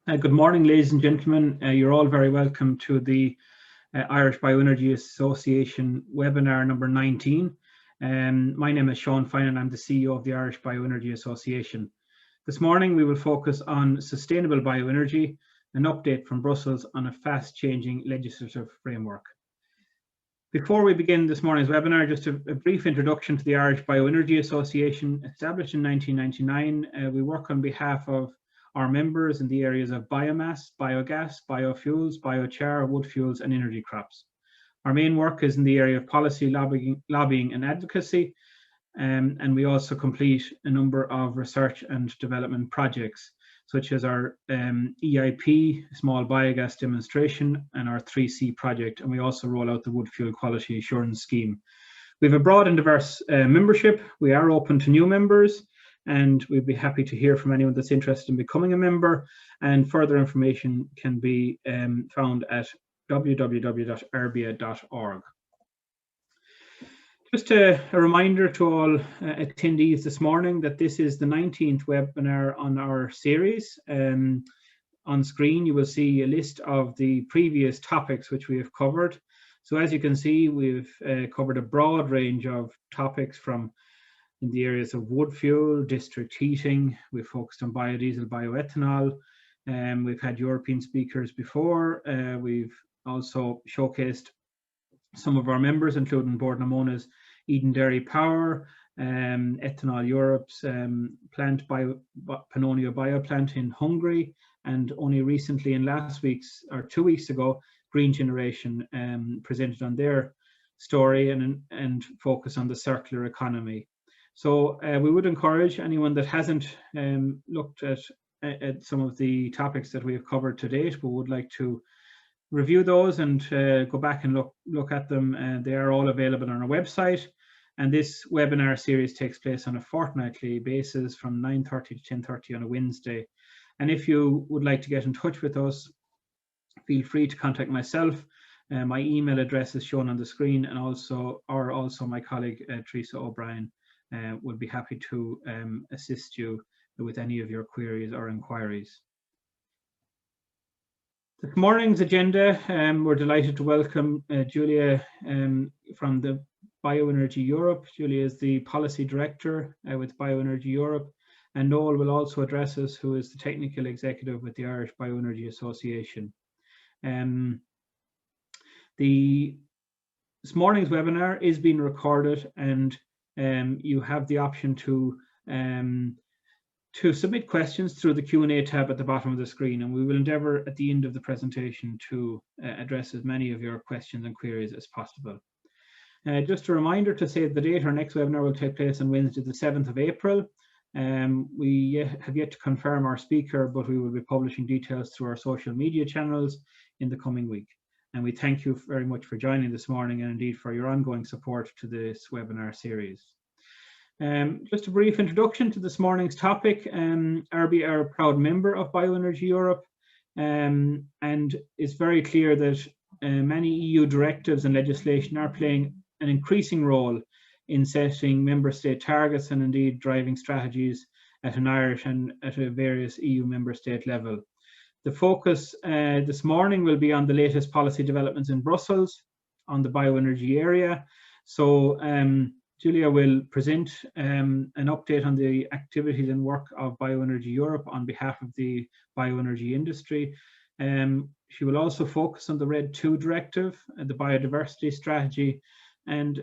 Good morning, ladies and gentlemen. You're all very welcome to the Irish Bioenergy Association webinar number 19. My name is Sean Fine and I'm the CEO of the Irish Bioenergy Association. This morning we will focus on sustainable bioenergy, an update from Brussels on a fast-changing legislative framework. Before we begin this morning's webinar, just a brief introduction to the Irish Bioenergy Association. Established in 1999, we work on behalf of our members in the areas of biomass, biogas, biofuels, biochar, wood fuels and energy crops. Our main work is in the area of policy, lobbying and advocacy, and we also complete a number of research and development projects, such as our EIP, Small Biogas Demonstration, and our 3C project, and we also roll out the Wood Fuel Quality Assurance Scheme. We have a broad and diverse membership. We are open to new members, and we'd be happy to hear from anyone that's interested in becoming a member, and further information can be found at www.rbia.org. Just a reminder to all attendees this morning that this is the 19th webinar on our series. On screen you will see a list of the previous topics which we have covered. So as you can see, we've covered a broad range of topics from in the areas of wood fuel, district heating. We've focused on biodiesel, bioethanol. We've had European speakers before. We've also showcased some of our members, including Bord na Móna's Eden Dairy Power, Ethanol Europe's plant, Pannonia Bioplant in Hungary, and only recently in last week's, or 2 weeks ago, Green Generation presented on their story and focus on the circular economy. So we would encourage anyone that hasn't looked at some of the topics that we have covered to date, but would like to review those and go back and look at them. They are all available on our website. And this webinar series takes place on a fortnightly basis from 9:30 to 10:30 on a Wednesday. And if you would like to get in touch with us, feel free to contact myself. My email address is shown on the screen, and also my colleague Teresa O'Brien will be happy to assist you with any of your queries or inquiries. This morning's agenda, we're delighted to welcome Julia from the Bioenergy Europe. Julia is the Policy Director with Bioenergy Europe, and Noel will also address us, who is the Technical Executive with the Irish Bioenergy Association. This morning's webinar is being recorded, and you have the option to submit questions through the Q&A tab at the bottom of the screen, and we will endeavour at the end of the presentation to address as many of your questions and queries as possible. Just a reminder to say the date our next webinar will take place on Wednesday the 7th of April. We have yet to confirm our speaker, but we will be publishing details through our social media channels in the coming week. And we thank you very much for joining this morning, and indeed for your ongoing support to this webinar series. Just a brief introduction to this morning's topic. RBI are a proud member of Bioenergy Europe, and it's very clear that many EU directives and legislation are playing an increasing role in setting member state targets and indeed driving strategies at an Irish and at a various EU member state level. The focus this morning will be on the latest policy developments in Brussels on the bioenergy area. So Julia will present an update on the activities and work of Bioenergy Europe on behalf of the bioenergy industry. She will also focus on the REDII Directive, the Biodiversity Strategy, and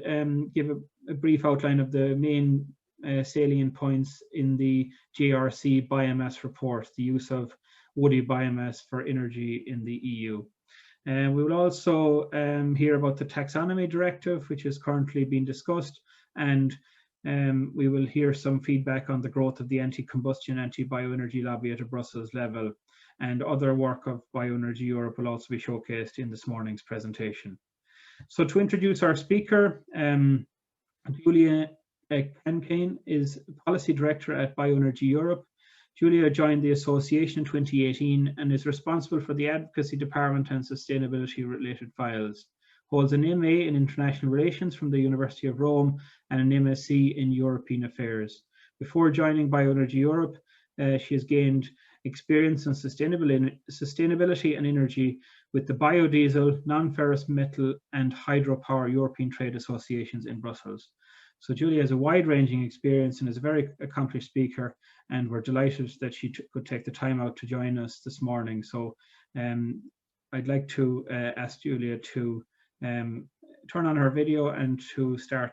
give a brief outline of the main salient points in the JRC Biomass Report, the use of woody biomass for energy in the EU. We will also hear about the Taxonomy Directive, which is currently being discussed, and we will hear some feedback on the growth of the anti-combustion, anti-bioenergy lobby at a Brussels level, and other work of Bioenergy Europe will also be showcased in this morning's presentation. So to introduce our speaker, Julia Kane is Policy Director at Bioenergy Europe. Julia joined the association in 2018 and is responsible for the Advocacy Department and sustainability-related files. Holds an MA in International Relations from the University of Rome and an MSc in European Affairs. Before joining Bioenergy Europe, she has gained experience in sustainability and energy with the biodiesel, non-ferrous metal and hydropower European trade associations in Brussels. So Julie has a wide-ranging experience and is a very accomplished speaker, and we're delighted that she could take the time out to join us this morning. So I'd like to ask Julia to turn on her video and to start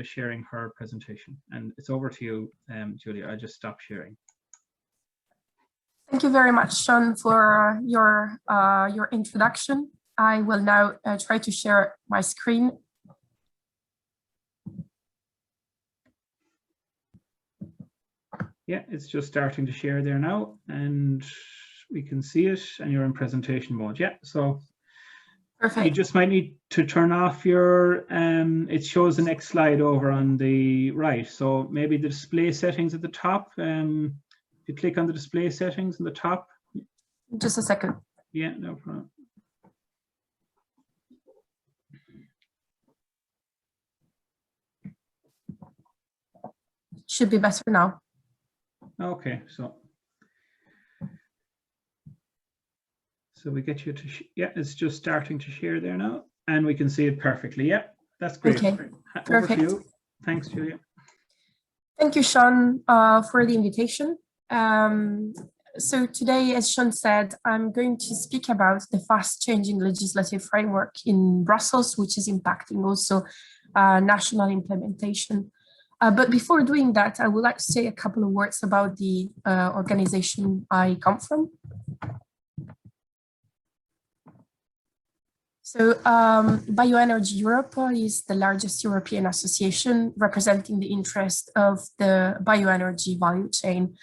sharing her presentation. And it's over to you, Julia. I'll just stop sharing. Thank you very much, Sean, for your introduction. I will now try to share my screen. Yeah, it's just starting to share there now, and we can see it, and you're in presentation mode. Yeah, so perfect. You just might need to turn off your, it shows the next slide over on the right. So maybe the display settings at the top. If you click on the display settings in the top. Just a second. Yeah, no problem. Should be better now. Okay, so we get you to, yeah, it's just starting to share there now, and we can see it perfectly. Yeah, that's great. Okay, perfect. Over to you. Thanks, Julia. Thank you, Sean, for the invitation. So today, as Sean said, I'm going to speak about the fast-changing legislative framework in Brussels, which is impacting also national implementation. But before doing that, I would like to say a couple of words about the organization I come from. So Bioenergy Europe is the largest European association representing the interest of the bioenergy value chain.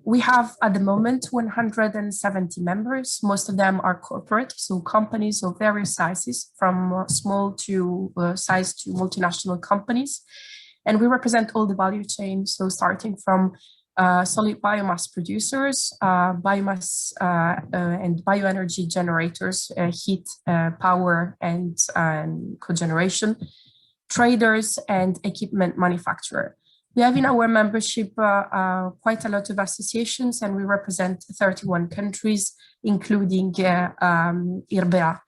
We have at the moment 170 members. Most of them are corporate, so companies of various sizes, from small to size to multinational companies. And we represent all the value chain, so starting from solid biomass producers, biomass and bioenergy generators, heat, power and cogeneration, traders and equipment manufacturer. We have in our membership quite a lot of associations, and we represent 31 countries, including IRBA.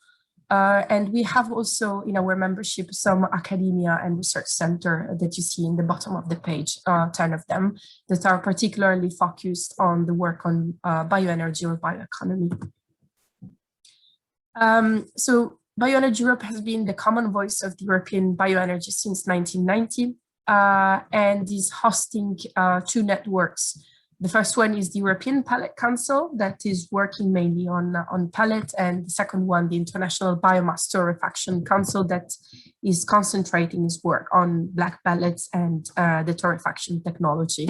And we have also in our membership some academia and research center that you see in the bottom of the page, 10 of them, that are particularly focused on the work on bioenergy or bioeconomy. So Bioenergy Europe has been the common voice of the European bioenergy since 1990 and is hosting two networks. The first one is the European Pellet Council that is working mainly on pellet, and the second one, the International Biomass Torrefaction Council, that is concentrating its work on black pellets and the torrefaction technology.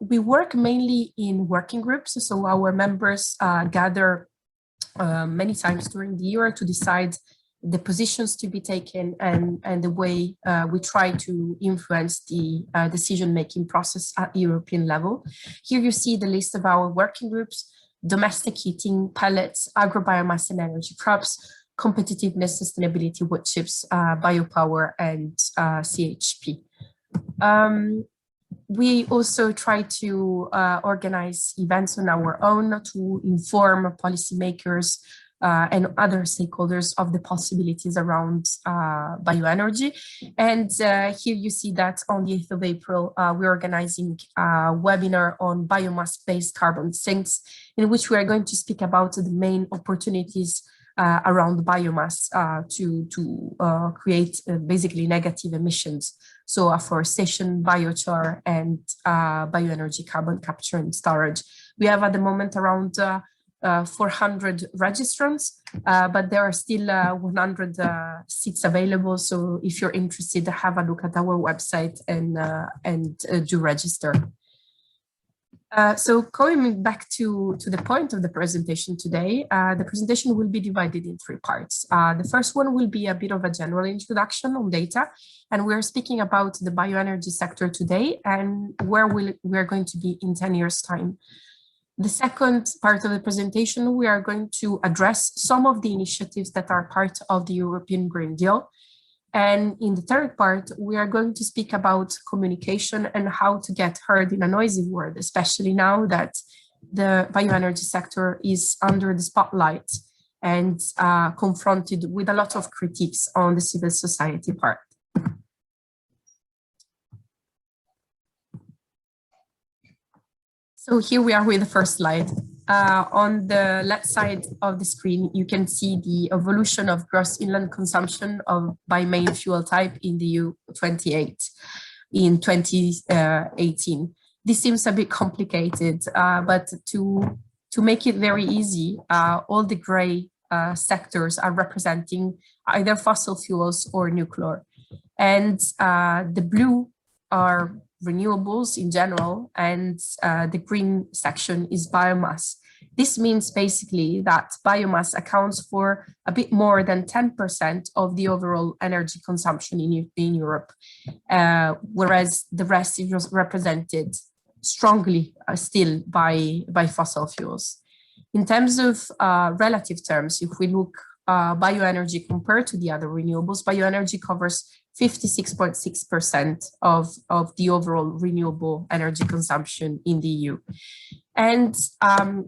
We work mainly in working groups, so our members gather many times during the year to decide the positions to be taken and the way we try to influence the decision-making process at the European level. Here you see the list of our working groups: domestic heating, pellets, agrobiomass and energy crops, competitiveness, sustainability, wood chips, biopower and CHP. We also try to organize events on our own to inform policymakers and other stakeholders of the possibilities around bioenergy. And here you see that on the 8th of April, we're organizing a webinar on biomass-based carbon sinks, in which we are going to speak about the main opportunities around biomass to create basically negative emissions. So afforestation, biochar, and bioenergy carbon capture and storage. We have at the moment around 400 registrants, but there are still 100 seats available. So if you're interested, have a look at our website and do register. So going back to the point of the presentation today, the presentation will be divided in three parts. The first one will be a bit of a general introduction on data, and we're speaking about the bioenergy sector today and where we're going to be in 10 years' time. The second part of the presentation, we are going to address some of the initiatives that are part of the European Green Deal. And in the third part, we are going to speak about communication and how to get heard in a noisy world, especially now that the bioenergy sector is under the spotlight and confronted with a lot of critiques on the civil society part. So here we are with the first slide. On the left side of the screen, you can see the evolution of gross inland consumption by main fuel type in the EU 28 in 2018. This seems a bit complicated, but to make it very easy, all the gray sectors are representing either fossil fuels or nuclear. And the blue are renewables in general, and the green section is biomass. This means basically that biomass accounts for a bit more than 10% of the overall energy consumption in Europe, whereas the rest is represented strongly still by fossil fuels. In terms of relative terms, if we look bioenergy compared to the other renewables, bioenergy covers 56.6% of the overall renewable energy consumption in the EU. And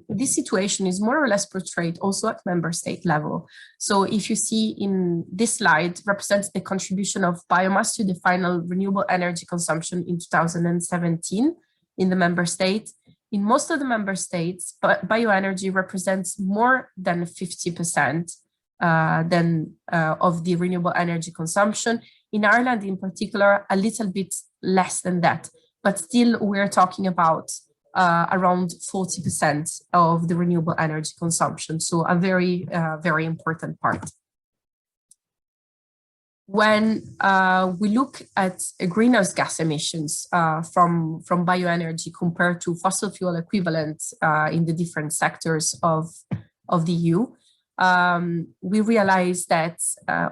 this situation is more or less portrayed also at member state level. So if you see in this slide, represents the contribution of biomass to the final renewable energy consumption in 2017 in the member state. In most of the member states, bioenergy represents more than 50% of the renewable energy consumption. In Ireland in particular, a little bit less than that, but still we're talking about around 40% of the renewable energy consumption. So a very, very important part. When we look at greenhouse gas emissions from bioenergy compared to fossil fuel equivalents in the different sectors of the EU, we realize that,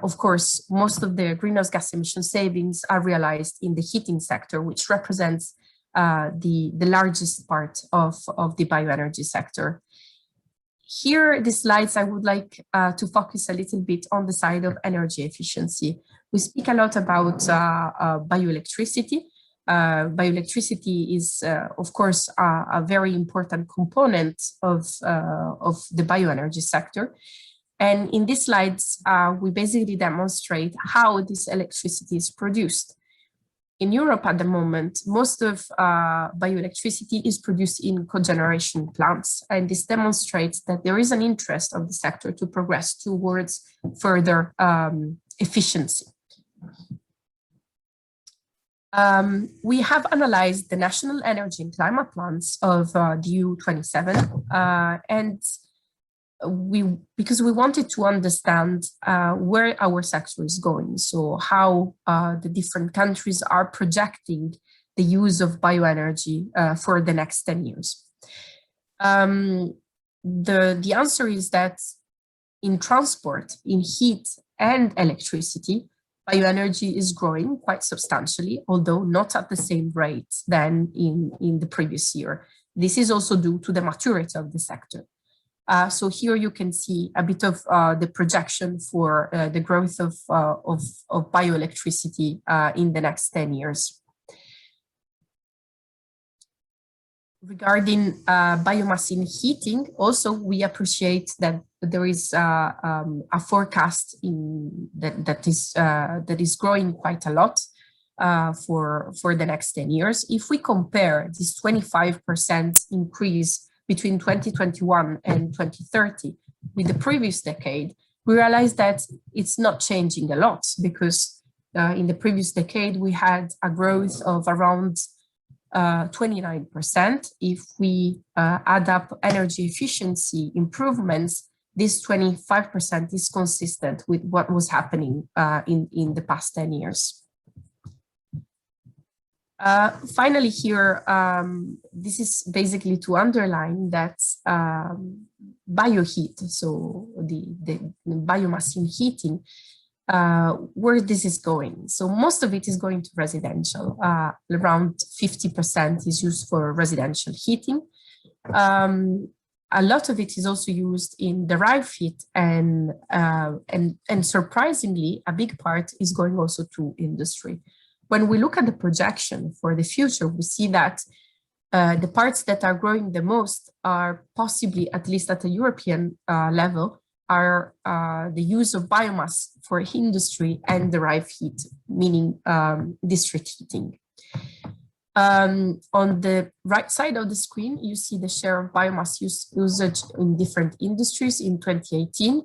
of course, most of the greenhouse gas emission savings are realized in the heating sector, which represents the largest part of the bioenergy sector. Here, the slides, I would like to focus a little bit on the side of energy efficiency. We speak a lot about bioelectricity. Bioelectricity is, of course, a very important component of the bioenergy sector. And in these slides, we basically demonstrate how this electricity is produced. In Europe at the moment, most of bioelectricity is produced in cogeneration plants, and this demonstrates that there is an interest of the sector to progress towards further efficiency. We have analyzed the national energy and climate plans of the EU 27, and because we wanted to understand where our sector is going, so how the different countries are projecting the use of bioenergy for the next 10 years. The answer is that in transport, in heat and electricity, bioenergy is growing quite substantially, although not at the same rate than in the previous year. This is also due to the maturity of the sector. So here you can see a bit of the projection for the growth of bioelectricity in the next 10 years. Regarding biomass in heating, also we appreciate that there is a forecast that is growing quite a lot for the next 10 years. If we compare this 25% increase between 2021 and 2030 with the previous decade, we realize that it's not changing a lot, because in the previous decade we had a growth of around 29%. If we add up energy efficiency improvements, this 25% is consistent with what was happening in the past 10 years. Finally here, this is basically to underline that bioheat, so the biomass in heating, where this is going. So most of it is going to residential. Around 50% is used for residential heating. A lot of it is also used in derived heat, and surprisingly, a big part is going also to industry. When we look at the projection for the future, we see that The parts that are growing the most are possibly, at least at a European level, are the use of biomass for industry and derived heat, meaning district heating. On the right side of the screen, you see the share of biomass usage in different industries in 2018.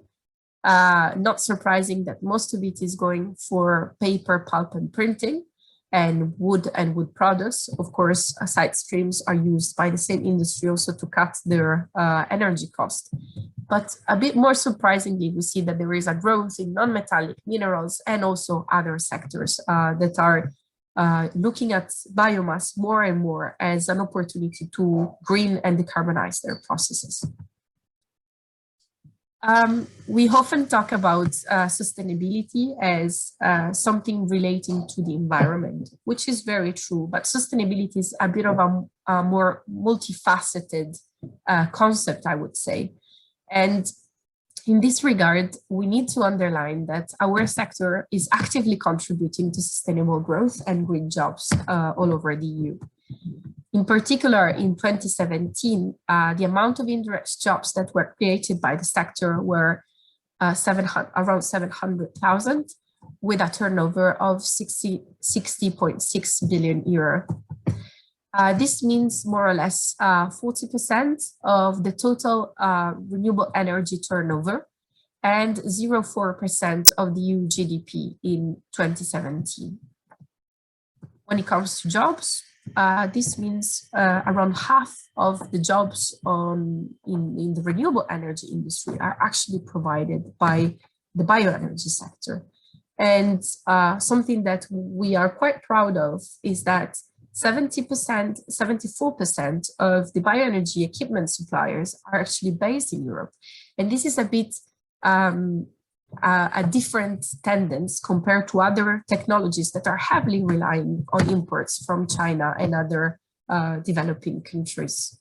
Not surprising that most of it is going for paper, pulp, and printing, and wood products. Of course, side streams are used by the same industry also to cut their energy cost. But a bit more surprisingly, we see that there is a growth in non-metallic minerals and also other sectors that are looking at biomass more and more as an opportunity to green and decarbonize their processes. We often talk about sustainability as something relating to the environment, which is very true, but sustainability is a bit of a more multifaceted concept, I would say. And in this regard, we need to underline that our sector is actively contributing to sustainable growth and green jobs all over the EU. In particular, in 2017, the amount of indirect jobs that were created by the sector were around 700,000, with a turnover of 60.6 billion euro. This means more or less 40% of the total renewable energy turnover and 0.4% of the EU GDP in 2017. When it comes to jobs, this means around half of the jobs in the renewable energy industry are actually provided by the bioenergy sector. And something that we are quite proud of is that 74% of the bioenergy equipment suppliers are actually based in Europe. And this is a bit a different tendency compared to other technologies that are heavily relying on imports from China and other developing countries.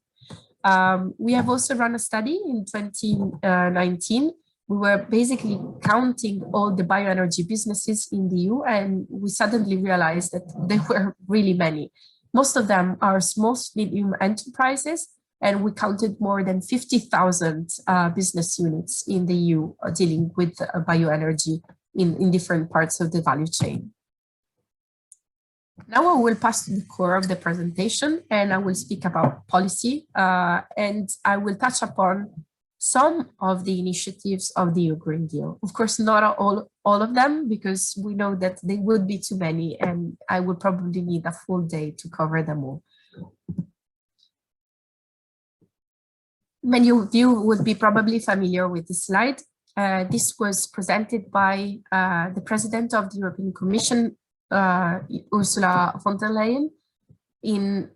We have also run a study in 2019. We were basically counting all the bioenergy businesses in the EU, and we suddenly realized that there were really many. Most of them are small, medium enterprises, and we counted more than 50,000 business units in the EU dealing with bioenergy in different parts of the value chain. Now I will pass to the core of the presentation, and I will speak about policy, and I will touch upon some of the initiatives of the EU Green Deal. Of course, not all of them, because we know that they would be too many, and I would probably need a full day to cover them all. Many of you would be probably familiar with this slide. This was presented by the President of the European Commission, Ursula von der Leyen, in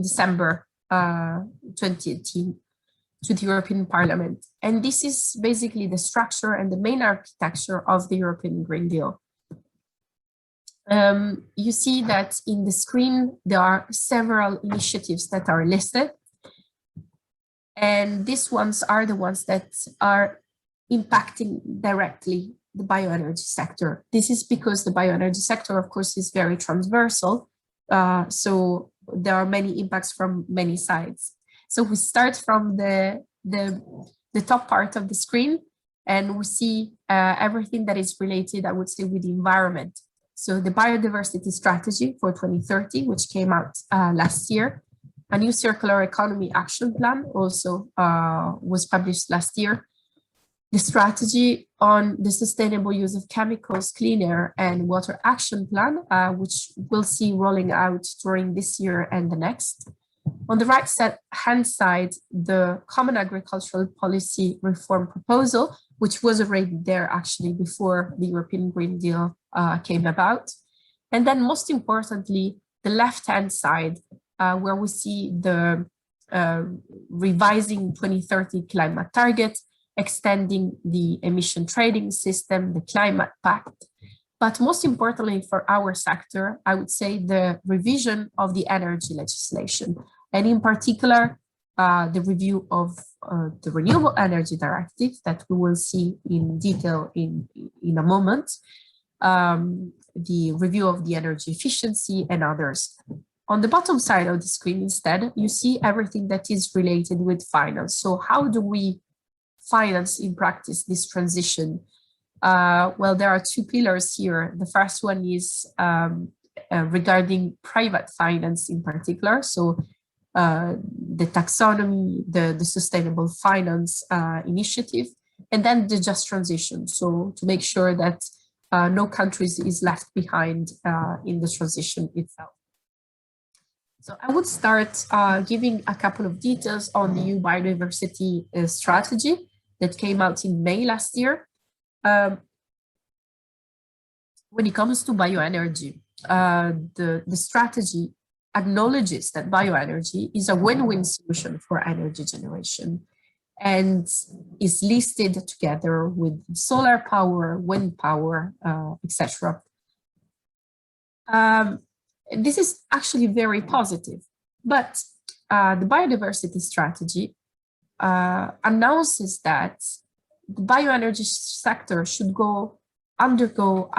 December 2018 to the European Parliament. And this is basically the structure and the main architecture of the European Green Deal. You see that in the screen, there are several initiatives that are listed. And these ones are the ones that are impacting directly the bioenergy sector. This is because the bioenergy sector, of course, is very transversal. So there are many impacts from many sides. So we start from the top part of the screen, and we see everything that is related, I would say, with the environment. So the Biodiversity Strategy for 2030, which came out last year. A new circular economy action plan also was published last year. The strategy on the sustainable use of chemicals, clean air, and water action plan, which we'll see rolling out during this year and the next. On the right hand side, the Common Agricultural Policy Reform Proposal, which was already there actually before the European Green Deal came about. And then most importantly, the left hand side, where we see the revising 2030 climate target, extending the emission trading system, the climate pact. But most importantly for our sector, I would say the revision of the energy legislation, and in particular, the review of the Renewable Energy Directive that we will see in detail in a moment, the review of the energy efficiency and others. On the bottom side of the screen, instead, you see everything that is related with finance. So how do we finance in practice this transition? Well, there are two pillars here. The first one is regarding private finance in particular. So the taxonomy, the sustainable finance initiative, and then the just transition. So to make sure that no country is left behind in the transition itself. So I would start giving a couple of details on the EU biodiversity strategy that came out in May last year. When it comes to bioenergy, the strategy acknowledges that bioenergy is a win-win solution for energy generation and is listed together with solar power, wind power, etc. This is actually very positive, but the biodiversity strategy announces that the bioenergy sector should undergo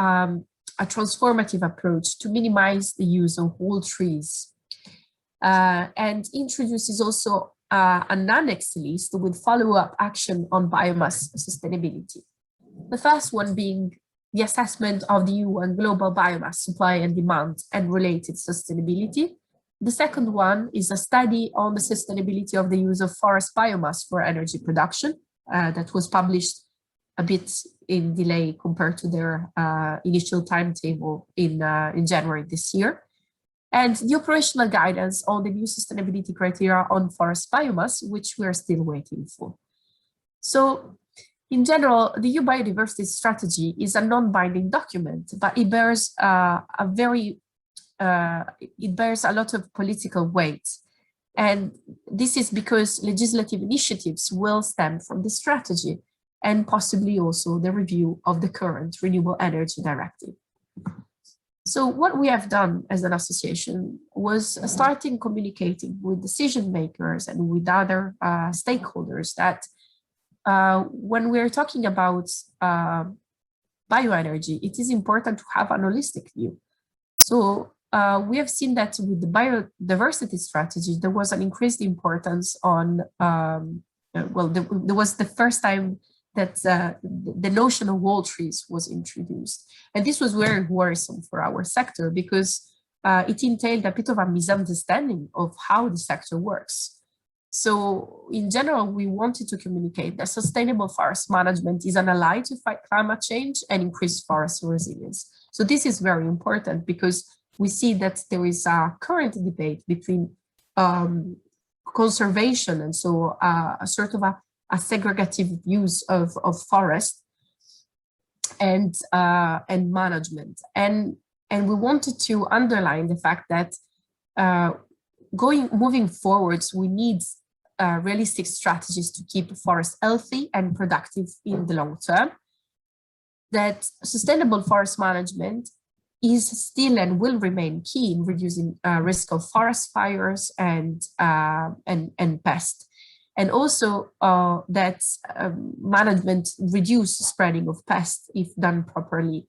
a transformative approach to minimize the use of whole trees, and introduces also an annex list with follow-up action on biomass sustainability. The first one being the assessment of the EU and global biomass supply and demand and related sustainability. The second one is a study on the sustainability of the use of forest biomass for energy production that was published a bit in delay compared to their initial timetable in January this year. And the operational guidance on the new sustainability criteria on forest biomass, which we are still waiting for. So in general, the EU biodiversity strategy is a non-binding document, but it bears it bears a lot of political weight. And this is because legislative initiatives will stem from the strategy and possibly also the review of the current Renewable Energy Directive. So what we have done as an association was starting communicating with decision makers and with other stakeholders that when we're talking about bioenergy, it is important to have an holistic view. So we have seen that with the biodiversity strategy, there was an increased importance on, there was the first time that the notion of whole trees was introduced. And this was very worrisome for our sector because it entailed a bit of a misunderstanding of how the sector works. So in general, we wanted to communicate that sustainable forest management is an ally to fight climate change and increase forest resilience. So this is very important because we see that there is a current debate between conservation and so a sort of a segregative use of forest and management, and we wanted to underline the fact that moving forwards, we need realistic strategies to keep forests healthy and productive in the long term. That sustainable forest management is still and will remain key in reducing risk of forest fires and pests. And also that management reduce spreading of pests if done properly.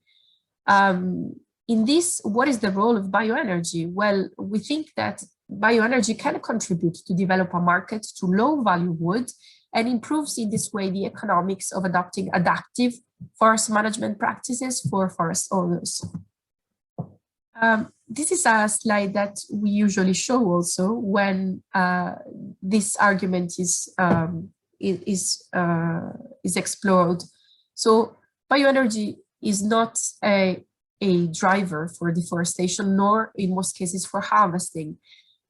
In this, what is the role of bioenergy? Well, we think that bioenergy can contribute to develop a market to low value wood and improves in this way the economics of adopting adaptive forest management practices for forest owners. This is a slide that we usually show also when this argument is explored. So bioenergy is not a driver for deforestation, nor in most cases for harvesting.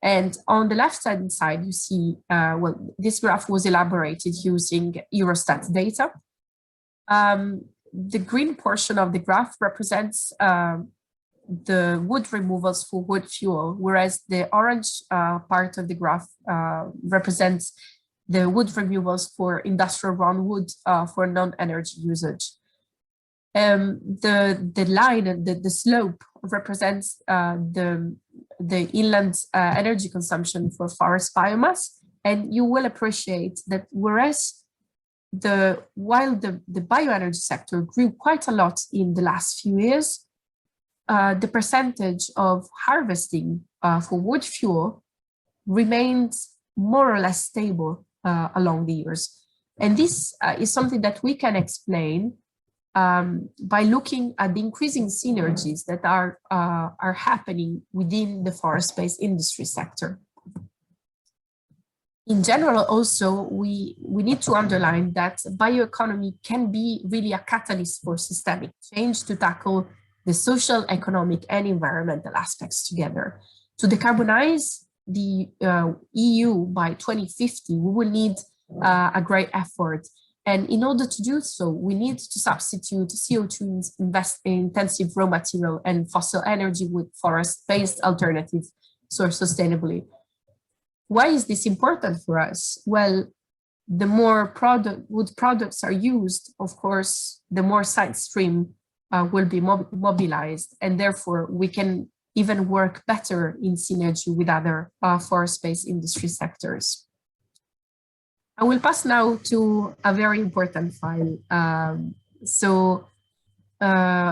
And on the left-hand side, you see, well, this graph was elaborated using Eurostat data. The green portion of the graph represents the wood removals for wood fuel, whereas the orange part of the graph represents the wood removals for industrial brown wood for non-energy usage. The line, the slope represents the inland energy consumption for forest biomass, and you will appreciate that whereas while the bioenergy sector grew quite a lot in the last few years, the percentage of harvesting for wood fuel remained more or less stable along the years. And this is something that we can explain by looking at the increasing synergies that are happening within the forest-based industry sector. In general, also, we need to underline that bioeconomy can be really a catalyst for systemic change to tackle the social, economic, and environmental aspects together. To decarbonize the EU by 2050, we will need a great effort. And in order to do so, we need to substitute CO2 intensive raw material and fossil energy with forest-based alternatives sourced sustainably. Why is this important for us? Well, the more wood products are used, of course, the more side stream will be mobilized, and therefore we can even work better in synergy with other forest-based industry sectors. I will pass now to a very important file.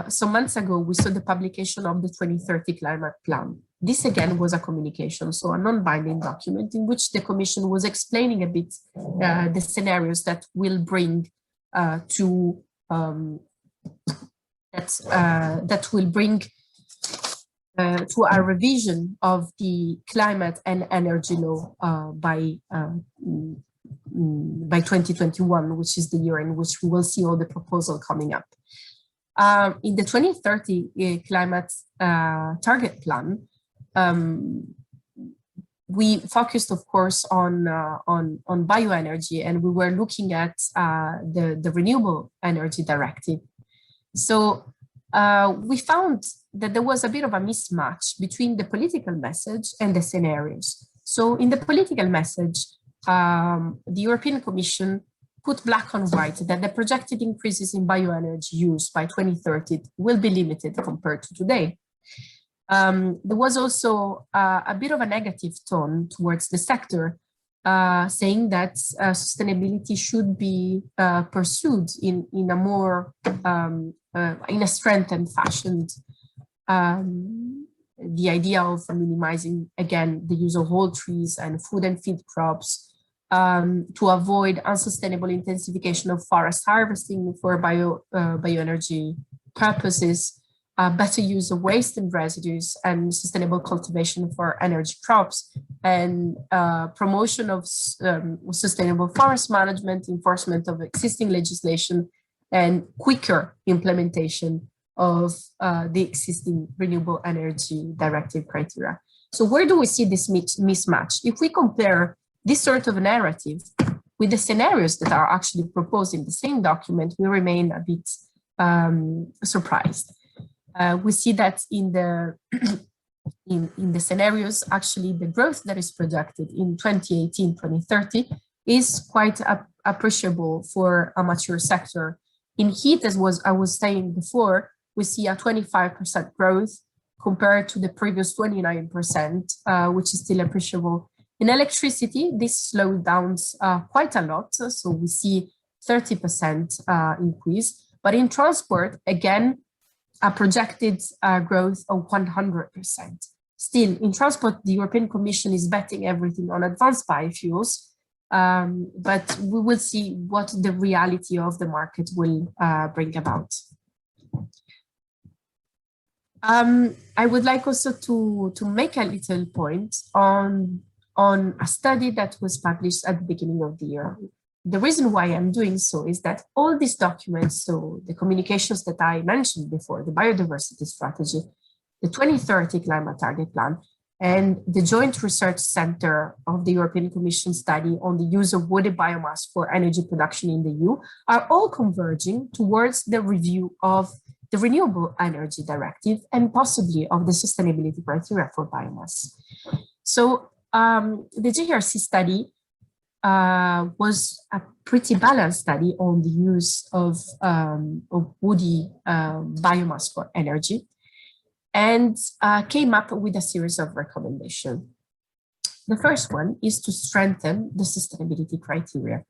Some months ago, we saw the publication of the 2030 climate plan. This again was a communication, so a non-binding document in which the Commission was explaining a bit the scenarios that will bring to a revision of the climate and energy law by 2021, which is the year in which we will see all the proposal coming up. In the 2030 climate target plan, we focused, of course, on bioenergy, and we were looking at the Renewable Energy Directive. So we found that there was a bit of a mismatch between the political message and the scenarios. So in the political message, the European Commission put black on white that the projected increases in bioenergy use by 2030 will be limited compared to today. There was also a bit of a negative tone towards the sector, saying that sustainability should be pursued in a more in a strengthened fashion. The idea of minimizing, again, the use of whole trees and food and feed crops, to avoid unsustainable intensification of forest harvesting for bioenergy purposes, better use of waste and residues, and sustainable cultivation for energy crops, and promotion of sustainable forest management, enforcement of existing legislation, and quicker implementation of the existing Renewable Energy Directive criteria. So where do we see this mismatch? If we compare this sort of narrative with the scenarios that are actually proposed in the same document, we remain a bit surprised. We see that in the scenarios, actually the growth that is projected in 2018-2030 is quite appreciable for a mature sector. In heat, as I was saying before, we see a 25% growth compared to the previous 29%, which is still appreciable. In electricity, this slowed down quite a lot, so we see 30% increase. But in transport, again, a projected growth of 100%. Still, in transport, the European Commission is betting everything on advanced biofuels, but we will see what the reality of the market will bring about. I would like also to make a little point on a study that was published at the beginning of the year. The reason why I'm doing so is that all these documents, so the communications that I mentioned before, the Biodiversity Strategy, the 2030 Climate Target Plan, and the Joint Research Center of the European Commission study on the use of woody biomass for energy production in the EU, are all converging towards the review of the Renewable Energy Directive and possibly of the sustainability criteria for biomass. So the JRC study was a pretty balanced study on the use of woody biomass for energy, and came up with a series of recommendations. The first one is to strengthen the sustainability criteria.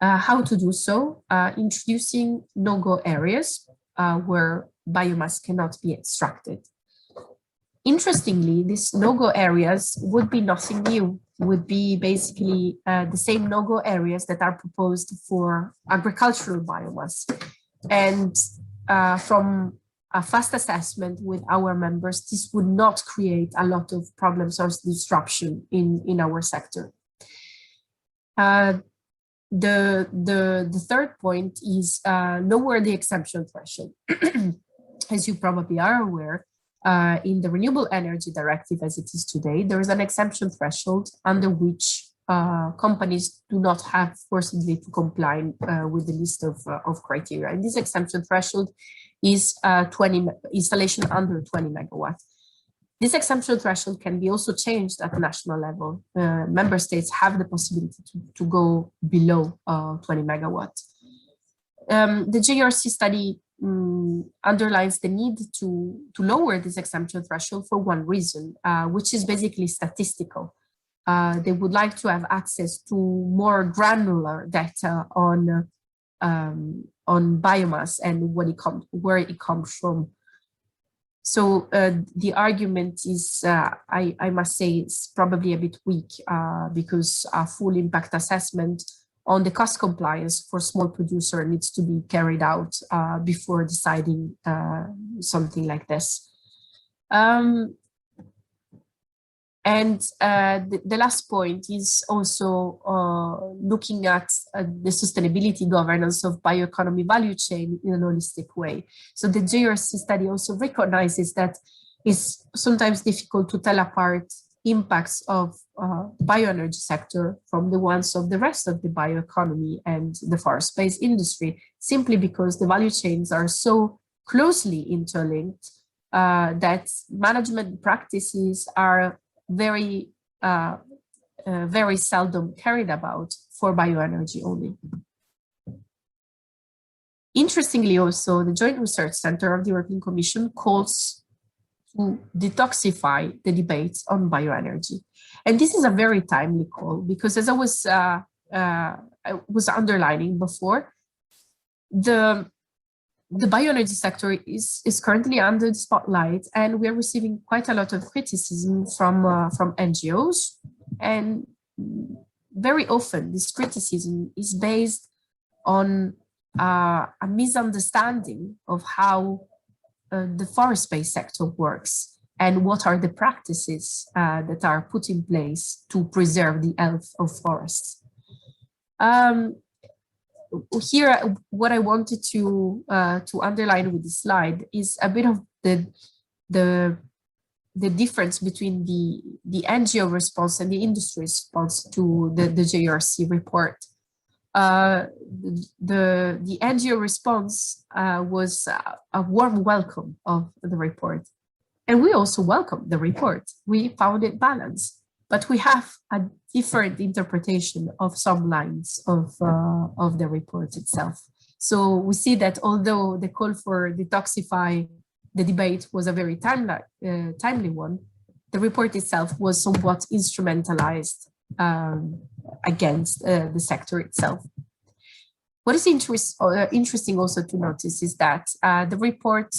How to do so? Introducing no-go areas where biomass cannot be extracted. Interestingly, these no-go areas would be nothing new, would be basically the same no-go areas that are proposed for agricultural biomass. And from a fast assessment with our members, this would not create a lot of problems or disruption in our sector. The third point is lower the exemption threshold. As you probably are aware, in the Renewable Energy Directive as it is today, there is an exemption threshold under which companies do not have forcibly to comply with the list of criteria. And this exemption threshold is 20 installation under 20 megawatts. This exemption threshold can be also changed at the national level. Member states have the possibility to go below 20 megawatts. The JRC study underlines the need to lower this exemption threshold for one reason, which is basically statistical. They would like to have access to more granular data on biomass and where it comes from. So the argument is, I must say, it's probably a bit weak because a full impact assessment on the cost compliance for small producer needs to be carried out before deciding something like this. The last point is also looking at the sustainability governance of bioeconomy value chain in a holistic way. So the JRC study also recognizes that it's sometimes difficult to tell apart impacts of bioenergy sector from the ones of the rest of the bioeconomy and the forest-based industry, simply because the value chains are so closely interlinked that management practices are very seldom carried about for bioenergy only. Interestingly, also, the Joint Research Center of the European Commission calls to detoxify the debates on bioenergy. And this is a very timely call because, as I was underlining before, the bioenergy sector is currently under the spotlight, and we are receiving quite a lot of criticism from NGOs. And very often this criticism is based on a misunderstanding of how the forest-based sector works and what are the practices that are put in place to preserve the health of forests. Here, what I wanted to underline with this slide is a bit of the difference between the NGO response and the industry response to the JRC report. The NGO response was a warm welcome of the report. And we also welcomed the report. We found it balanced, but we have a different interpretation of some lines of the report itself. So we see that although the call for detoxify the debate was a very timely one, the report itself was somewhat instrumentalized against the sector itself. What is interesting also to notice is that the report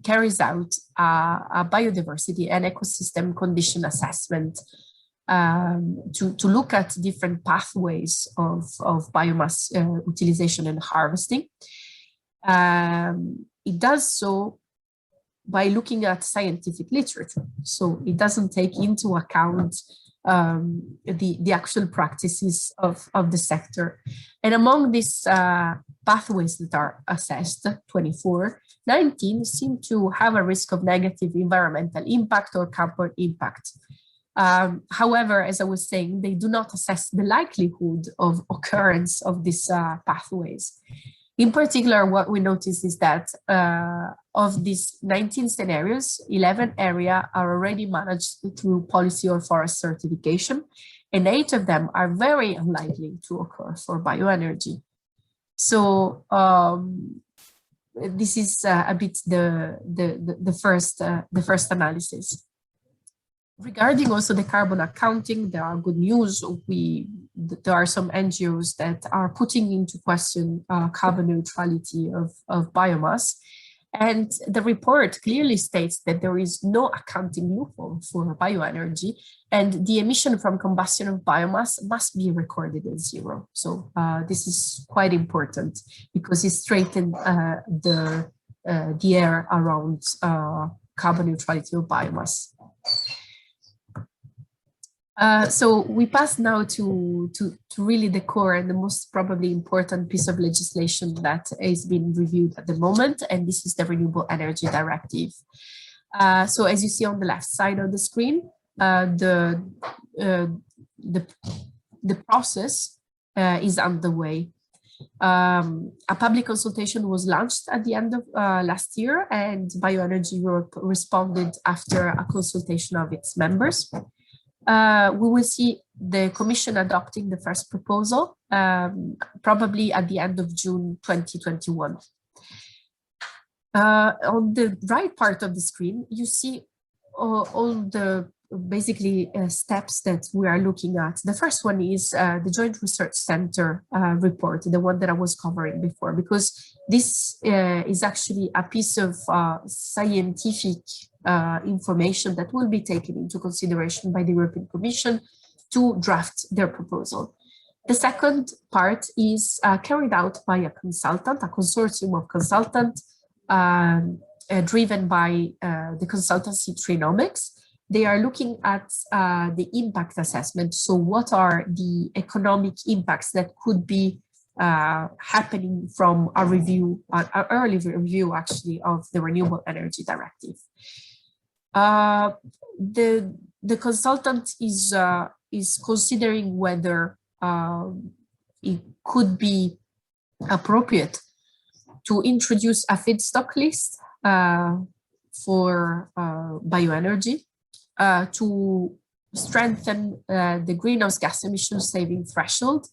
carries out a biodiversity and ecosystem condition assessment to look at different pathways of biomass utilization and harvesting. It does so by looking at scientific literature. So it doesn't take into account the actual practices of the sector. And among these pathways that are assessed, 24, 19 seem to have a risk of negative environmental impact or carbon impact. However, as I was saying, they do not assess the likelihood of occurrence of these pathways. In particular, what we notice is that of these 19 scenarios, 11 areas are already managed through policy or forest certification, and 8 of them are very unlikely to occur for bioenergy. So this is a bit the first analysis. Regarding also the carbon accounting, there are good news. There are some NGOs that are putting into question carbon neutrality of biomass. And the report clearly states that there is no accounting loophole for bioenergy, and the emission from combustion of biomass must be recorded as zero. So this is quite important because it strengthens the air around carbon neutrality of biomass. So we pass now to really the core and the most probably important piece of legislation that is being reviewed at the moment, and this is the Renewable Energy Directive. So as you see on the left side of the screen, the process is underway. A public consultation was launched at the end of last year, and Bioenergy Europe responded after a consultation of its members. We will see the Commission adopting the first proposal, probably at the end of June 2021. On the right part of the screen, you see all the basically steps that we are looking at. The first one is the Joint Research Center report, the one that I was covering before, because this is actually a piece of scientific information that will be taken into consideration by the European Commission to draft their proposal. The second part is carried out by a consultant, a consortium of consultants driven by the consultancy Trinomics. They are looking at the impact assessment. So what are the economic impacts that could be happening from a review, an early review actually of the Renewable Energy Directive. The consultant is considering whether it could be appropriate to introduce a feedstock list for bioenergy, to strengthen the greenhouse gas emission saving threshold,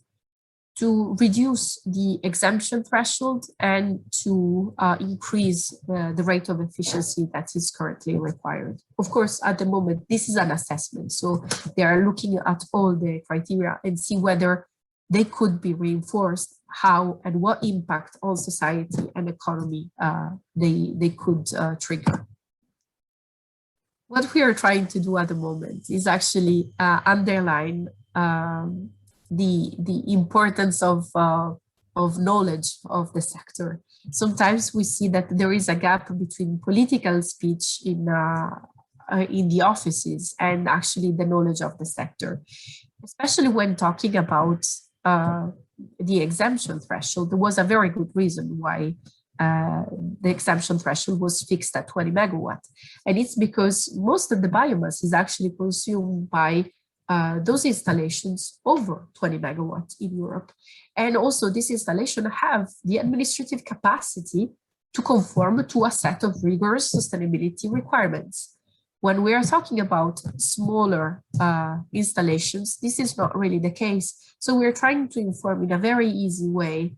to reduce the exemption threshold, and to increase the rate of efficiency that is currently required. Of course, at the moment, this is an assessment. So they are looking at all the criteria and see whether they could be reinforced, how and what impact on society and economy they could trigger. What we are trying to do at the moment is actually underline the importance of knowledge of the sector. Sometimes we see that there is a gap between political speech in the offices and actually the knowledge of the sector, especially when talking about the exemption threshold. There was a very good reason why the exemption threshold was fixed at 20 megawatt. And it's because most of the biomass is actually consumed by those installations over 20 megawatts in Europe. And also this installation have the administrative capacity to conform to a set of rigorous sustainability requirements. When we are talking about smaller installations, this is not really the case. So we're trying to inform in a very easy way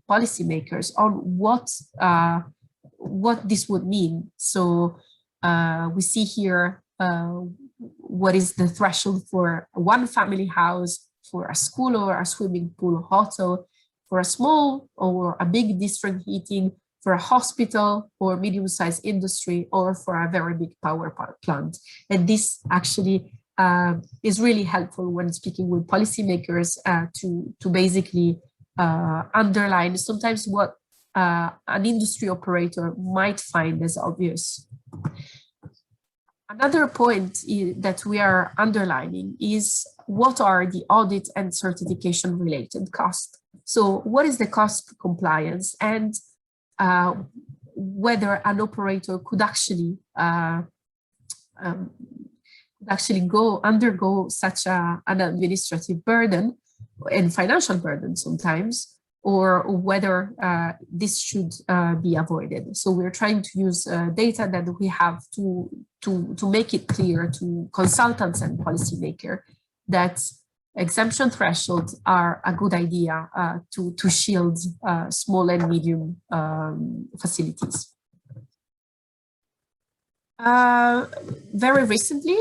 policymakers on what this would mean. So we see here what is the threshold for one family house, for a school or a swimming pool or hotel, for a small or a big district heating, for a hospital or medium-sized industry, or for a very big power plant. And this actually is really helpful when speaking with policymakers to basically underline sometimes what an industry operator might find as obvious. Another point that we are underlining is what are the audit and certification related costs. So what is the cost of compliance, and whether an operator could actually undergo such an administrative burden and financial burden sometimes, or whether this should be avoided. So we're trying to use data that we have to make it clear to consultants and policymakers that exemption thresholds are a good idea to shield small and medium facilities. Very recently,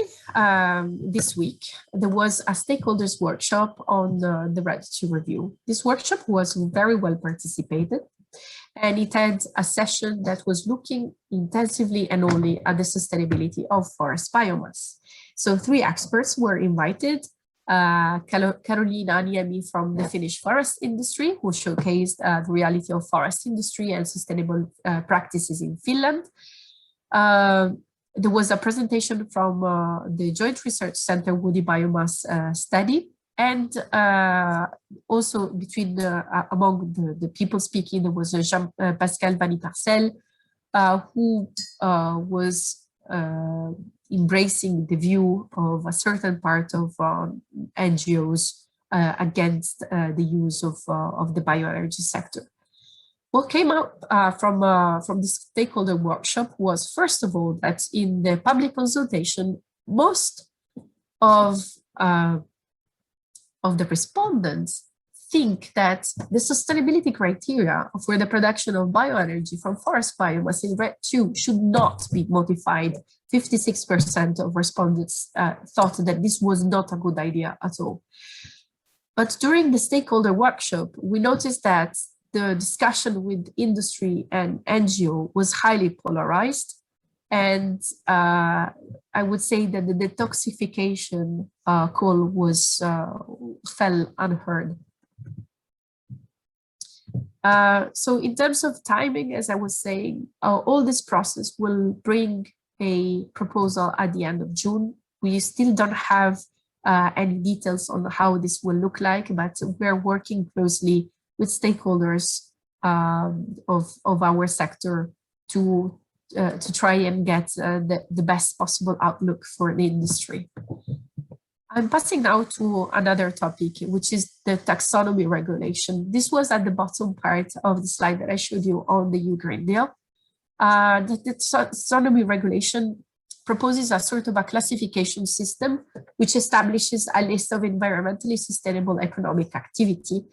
this week, there was a stakeholders workshop on the Registry review. This workshop was very well participated. And it had a session that was looking intensively and only at the sustainability of forest biomass. So 3 experts were invited. Carolina Niemi from the Finnish forest industry, who showcased the reality of forest industry and sustainable practices in Finland. There was a presentation from the Joint Research Center Woody Biomass Study, and also between among the people speaking, there was Jean-Pascal Vanni-Parcel, who was embracing the view of a certain part of NGOs against the use of the bioenergy sector. What came out from this stakeholder workshop was, first of all, that in the public consultation, most of the respondents think that the sustainability criteria for the production of bioenergy from forest biomass in RED II should not be modified. 56% of respondents thought that this was not a good idea at all. But during the stakeholder workshop, we noticed that the discussion with industry and NGO was highly polarized. And I would say that the detoxification call was fell unheard. So in terms of timing, as I was saying, all this process will bring a proposal at the end of June. We still don't have any details on how this will look like, but we're working closely with stakeholders of our sector to try and get the best possible outlook for the industry. I'm passing now to another topic, which is the Taxonomy Regulation. This was at the bottom part of the slide that I showed you on the EU Green Deal. The Taxonomy Regulation proposes a sort of a classification system which establishes a list of environmentally sustainable economic activity.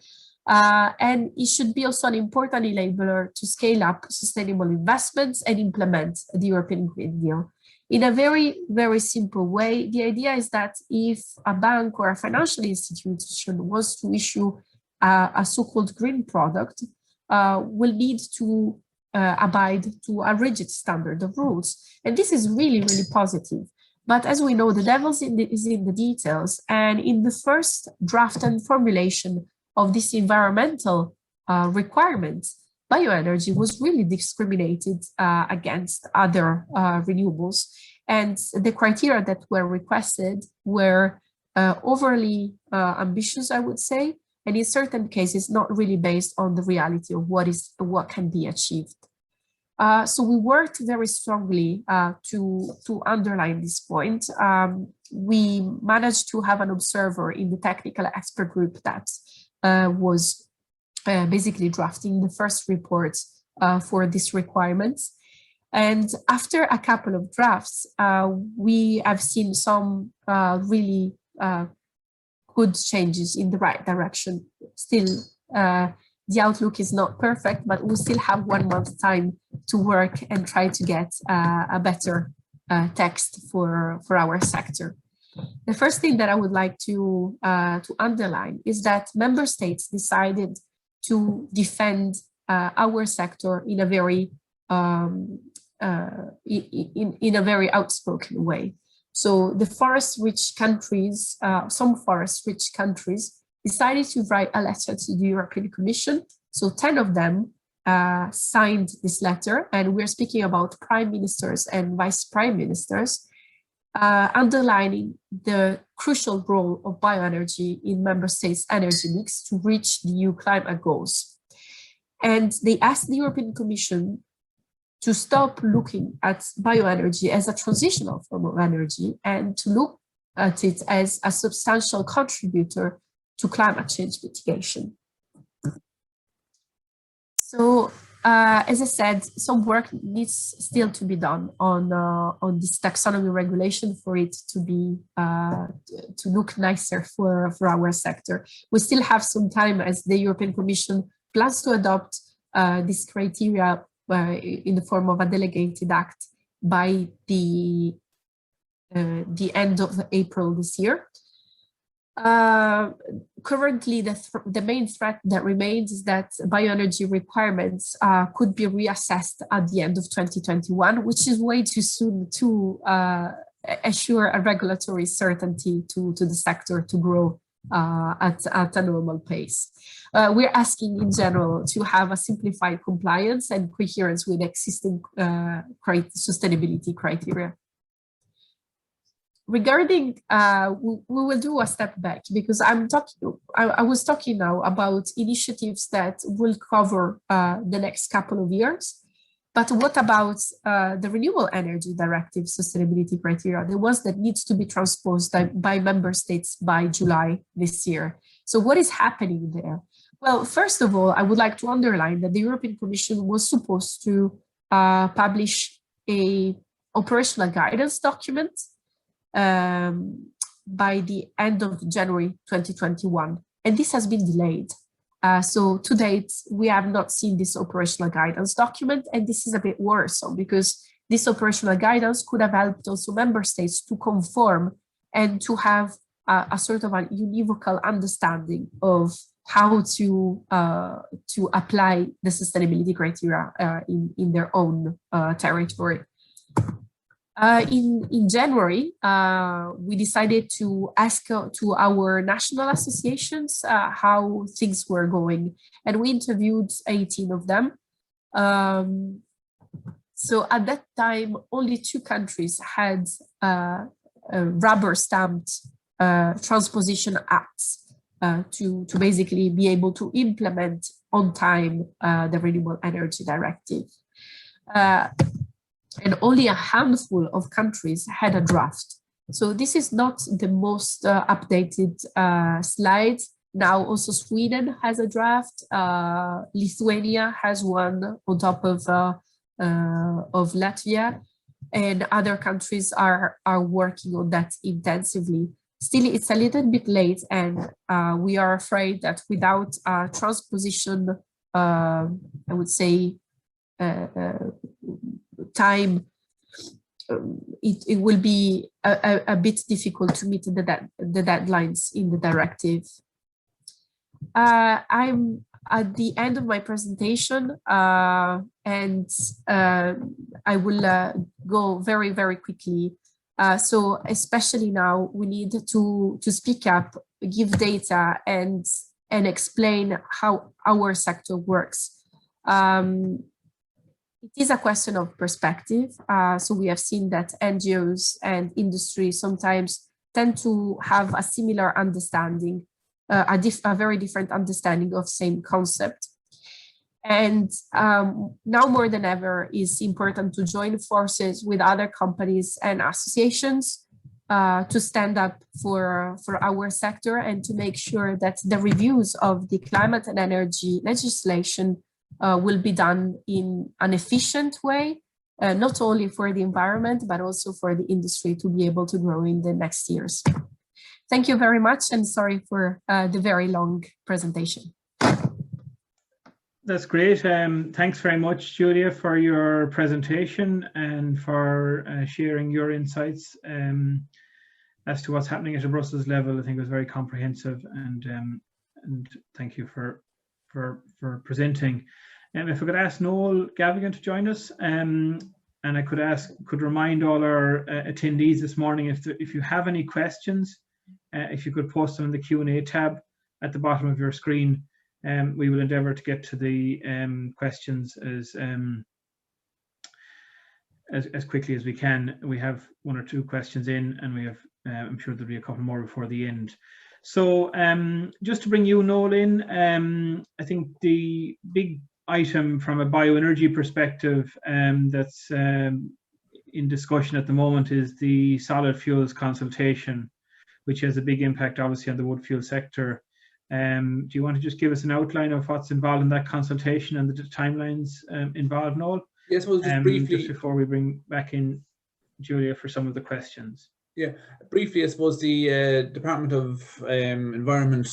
And it should be also an important enabler to scale up sustainable investments and implement the European Green Deal. In a very, very simple way, the idea is that if a bank or a financial institution wants to issue a so-called green product, will need to abide to a rigid standard of rules. And this is really, really positive. But as we know, the devil is in the details. And in the first draft and formulation of this environmental requirements, bioenergy was really discriminated against other renewables. And the criteria that were requested were overly ambitious, I would say, and in certain cases, not really based on the reality of what can be achieved. So we worked very strongly to underline this point. We managed to have an observer in the technical expert group that was basically drafting the first report for these requirements. And after a couple of drafts, we have seen some really good changes in the right direction. Still, the outlook is not perfect, but we still have 1 month time to work and try to get a better text for our sector. The first thing that I would like to underline is that member states decided to defend our sector in a very outspoken way. So the forest-rich countries, some forest-rich countries, decided to write a letter to the European Commission. So 10 of them signed this letter, and we're speaking about prime ministers and vice prime ministers, underlining the crucial role of bioenergy in member states' energy mix to reach the EU climate goals. And they asked the European Commission to stop looking at bioenergy as a transitional form of energy and to look at it as a substantial contributor to climate change mitigation. So, as I said, some work needs still to be done on this taxonomy regulation for it to be to look nicer for our sector. We still have some time as the European Commission plans to adopt this criteria in the form of a delegated act by the end of April this year. Currently, the main threat that remains is that bioenergy requirements could be reassessed at the end of 2021, which is way too soon to assure a regulatory certainty to the sector to grow at a normal pace. We're asking in general to have a simplified compliance and coherence with existing sustainability criteria. Regarding, we will do a step back because I was talking now about initiatives that will cover the next couple of years. But what about the Renewable Energy Directive sustainability criteria, the ones that needs to be transposed by member states by July this year? So what is happening there? Well, first of all, I would like to underline that the European Commission was supposed to publish a operational guidance document by the end of January 2021, and this has been delayed. So to date, we have not seen this operational guidance document, and this is a bit worrisome because this operational guidance could have helped also member states to conform and to have a sort of a univocal understanding of how to apply the sustainability criteria in their own territory. In January, we decided to ask to our national associations how things were going, and we interviewed 18 of them. So at that time, only 2 countries had rubber-stamped transposition acts to basically be able to implement on time the Renewable Energy Directive. And only a handful of countries had a draft. So this is not the most updated slide. Now also Sweden has a draft. Lithuania has one on top of Latvia, and other countries are working on that intensively. Still, it's a little bit late, and we are afraid that without transposition, I would say, time, it will be a bit difficult to meet the deadlines in the directive. I'm at the end of my presentation, and I will go very, very quickly. So especially now, we need to speak up, give data, and explain how our sector works. It is a question of perspective. So we have seen that NGOs and industry sometimes tend to have a similar understanding, a very different understanding of same concept. And now more than ever, it's important to join forces with other companies and associations to stand up for our sector and to make sure that the reviews of the climate and energy legislation will be done in an efficient way, not only for the environment, but also for the industry to be able to grow in the next years. Thank you very much, and sorry for the very long presentation. That's great. Thanks very much, Julia, for your presentation and for sharing your insights as to what's happening at a Brussels level. I think it was very comprehensive, and thank you for presenting. If I could ask Noel Gavigan to join us, and I could remind all our attendees this morning, if you have any questions, if you could post them in the Q&A tab at the bottom of your screen. We will endeavour to get to the questions as quickly as we can. We have 1 or 2 questions in, and we have I'm sure there'll be a couple more before the end. So just to bring you, Noel, in, I think the big item from a bioenergy perspective that's in discussion at the moment is the solid fuels consultation, which has a big impact obviously on the wood fuel sector. Do you want to just give us an outline of what's involved in that consultation and the timelines involved, Noel? Yes, well, just briefly, just before we bring back in Julia for some of the questions. Yeah, briefly, I suppose the Department of Environment,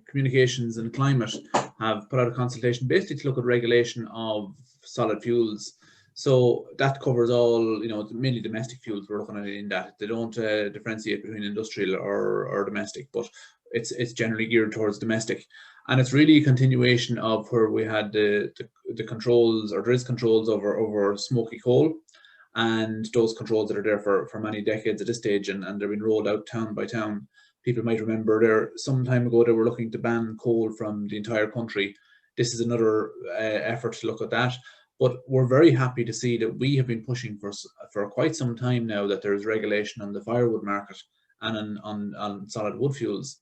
Communications and Climate have put out a consultation basically to look at regulation of solid fuels So that covers all, mainly domestic fuels we're looking at in that. They don't differentiate between industrial or domestic, but it's generally geared towards domestic. And it's really a continuation of where we had the controls, or there is controls over smoky coal, and those controls that are there for many decades at this stage, and they're being rolled out town by town. People might remember there some time ago they were looking to ban coal from the entire country. This is another effort to look at that. But we're very happy to see that we have been pushing for quite some time now that there is regulation on the firewood market and on solid wood fuels,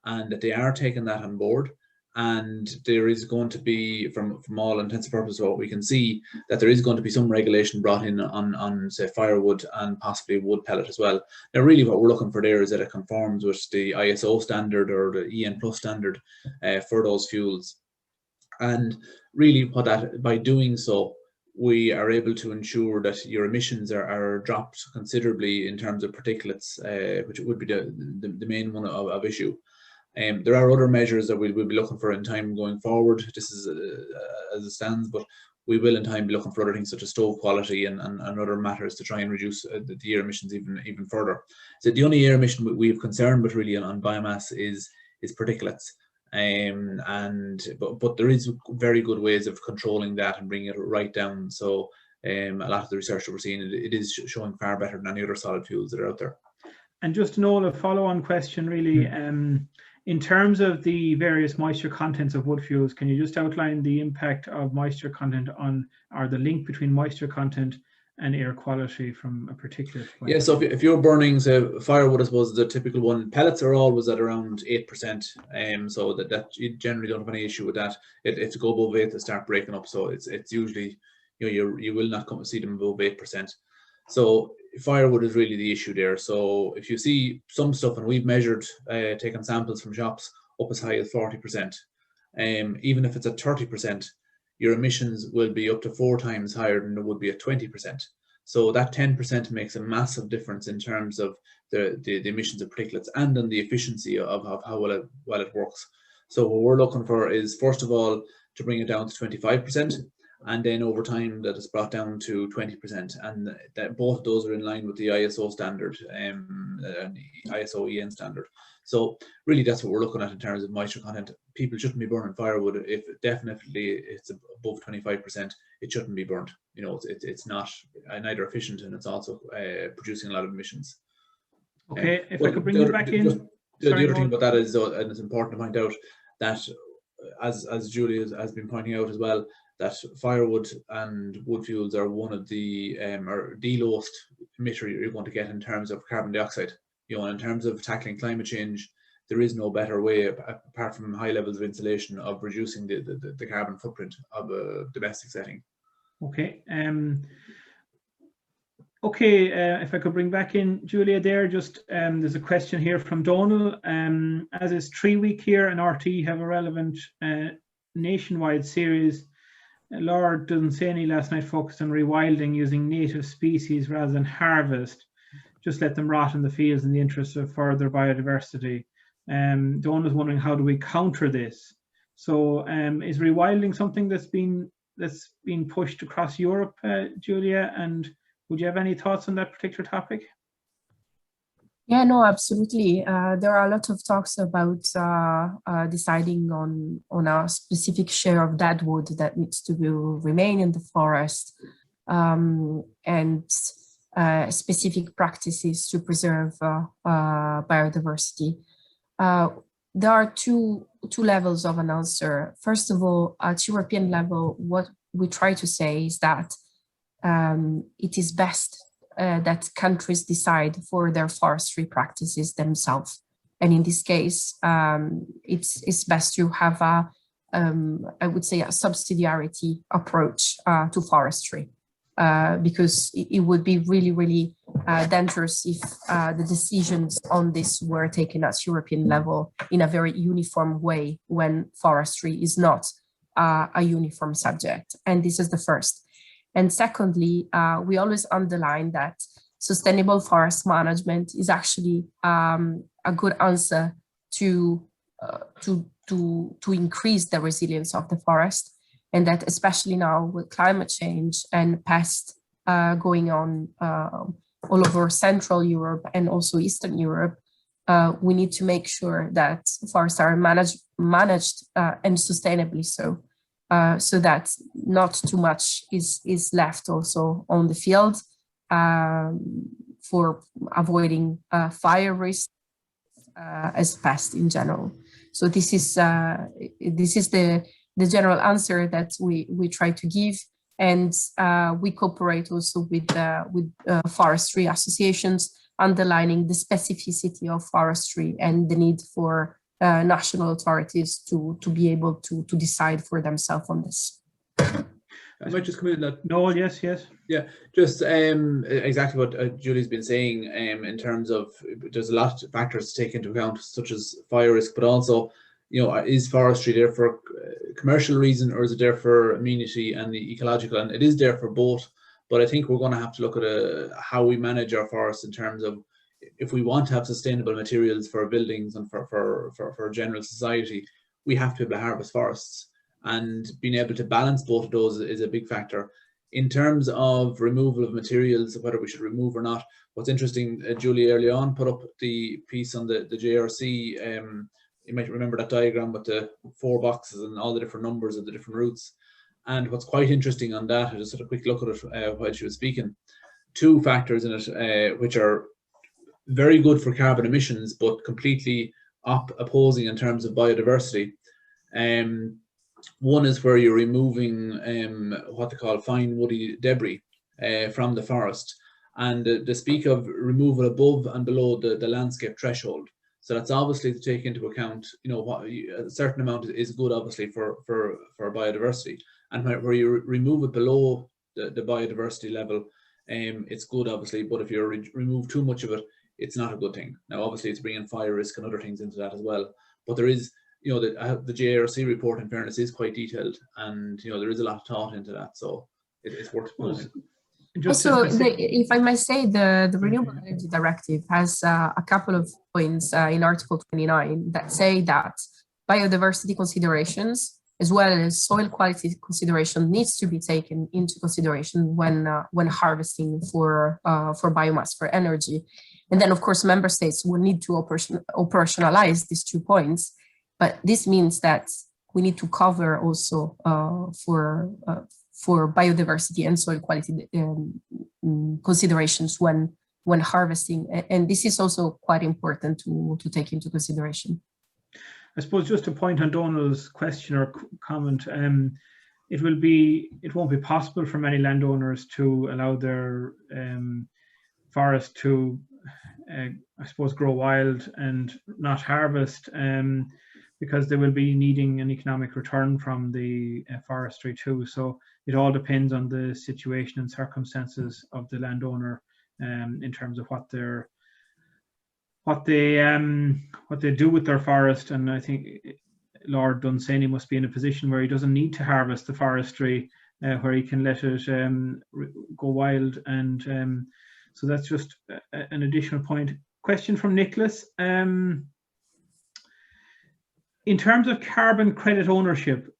and that they are taking that on board. And there is going to be, from all intents and purposes, what we can see, that there is going to be some regulation brought in on say firewood and possibly wood pellet as well. Now, really, what we're looking for there is that it conforms with the ISO standard or the EN Plus standard for those fuels. And really, by doing so, we are able to ensure that your emissions are dropped considerably in terms of particulates, which would be the main one of issue. There are other measures that we'll be looking for in time going forward. This is as it stands, but we will in time be looking for other things such as stove quality and other matters to try and reduce the air emissions even further. So the only air emission we have concern with really on biomass is particulates. But there is very good ways of controlling that and bringing it right down. So a lot of the research that we're seeing, it is showing far better than any other solid fuels that are out there. And just Noel, a follow-on question really, in terms of the various moisture contents of wood fuels, can you just outline the impact of moisture content on, or the link between moisture content and air quality from a particular point? Yeah, so if you're burning, say, firewood, I suppose the typical one, pellets are always at around 8%, so that you generally don't have any issue with that. If to go above 8, they start breaking up, so it's usually, you will not come to see them above 8%. So firewood is really the issue there. So if you see some stuff, and we've measured, taken samples from shops up as high as 40%, even if it's at 30%, your emissions will be up to 4 times higher than it would be at 20%. So that 10% makes a massive difference in terms of the emissions of particulates and on the efficiency of how well it works. So what we're looking for is, first of all, to bring it down to 25%, and then over time that is brought down to 20%, and that both of those are in line with the ISO standard, ISO EN standard. So really that's what we're looking at in terms of moisture content. People shouldn't be burning firewood. If definitely it's above 25%, it shouldn't be burnt. It's not neither efficient, and it's also producing a lot of emissions. Okay, if I could bring you back in. The other thing about that is, and it's important to point out, that as Julie has been pointing out as well, that firewood and wood fuels are one of the or the lowest emitter you're going to get in terms of carbon dioxide. In terms of tackling climate change, there is no better way, apart from high levels of insulation, of reducing the carbon footprint of a domestic setting. Okay. If I could bring back in Julia there, just there's a question here from Donal. As is Tree Week here, and RT have a relevant nationwide series. Laura doesn't say any last night, focused on rewilding using native species rather than harvest. Just let them rot in the fields in the interest of further biodiversity. Dawn was wondering, how do we counter this? So is rewilding something that's been pushed across Europe, Julia? And would you have any thoughts on that particular topic? Yeah, no, absolutely. There are a lot of talks about deciding on a specific share of dead wood that needs to remain in the forest, and specific practices to preserve biodiversity. There are two levels of an answer. First of all, at European level, what we try to say is that it is best that countries decide for their forestry practices themselves. And in this case, it's best to have I would say, a subsidiarity approach to forestry, because it would be really, really dangerous if the decisions on this were taken at European level in a very uniform way, when forestry is not a uniform subject. And this is the first. And secondly, we always underline that sustainable forest management is actually a good answer to increase the resilience of the forest. and that especially now with climate change and pests going on all over Central Europe and also Eastern Europe, we need to make sure that forests are managed and sustainably so, so that not too much is left also on the field for avoiding fire risk as pests in general. So this is the general answer that we try to give, and we cooperate also with forestry associations, underlining the specificity of forestry and the need for national authorities to be able to decide for themselves on this. I might just come in that. No, yes. Yeah, just exactly what Julie's been saying in terms of there's a lot of factors to take into account, such as fire risk, but also, you know, is forestry there for commercial reason, or is it there for amenity and the ecological? And it is there for both. But I think we're going to have to look at how we manage our forests in terms of, if we want to have sustainable materials for buildings and for general society, we have to be able to harvest forests. And being able to balance both of those is a big factor. In terms of removal of materials, whether we should remove or not, what's interesting, Julie early on put up the piece on the JRC. You might remember that diagram with the 4 boxes and all the different numbers of the different routes. And what's quite interesting on that, I just had a quick look at it while she was speaking, 2 factors in it which are very good for carbon emissions, but completely opposing in terms of biodiversity. One is where you're removing what they call fine woody debris from the forest, and they speak of removal above and below the landscape threshold. So that's obviously to take into account, you know, what a certain amount is good, obviously, for biodiversity, and where you remove it below the biodiversity level, it's good, obviously. But if you remove too much of it, it's not a good thing. Now, obviously, it's bringing fire risk and other things into that as well. But there is, you know, the JRC report, in fairness, is quite detailed, and, you know, there is a lot of thought into that, so it's worth following. Also, if I may say, the Renewable Energy Directive has a couple of points in Article 29 that say that biodiversity considerations, as well as soil quality consideration, needs to be taken into consideration when harvesting for biomass for energy. And then, of course, member states will need to operationalize these 2 points. But this means that we need to cover also for biodiversity and soil quality considerations when harvesting, and this is also quite important to take into consideration. I suppose just to point on Donald's question or comment, it won't be possible for many landowners to allow their forest to, I suppose, grow wild and not harvest, because they will be needing an economic return from the forestry too. So it all depends on the situation and circumstances of the landowner in terms of what they do with their forest. And I think Lord Dunsany must be in a position where he doesn't need to harvest the forestry, where he can let it go wild. And so that's just an additional point. Question from Nicholas. In terms of carbon credit ownership,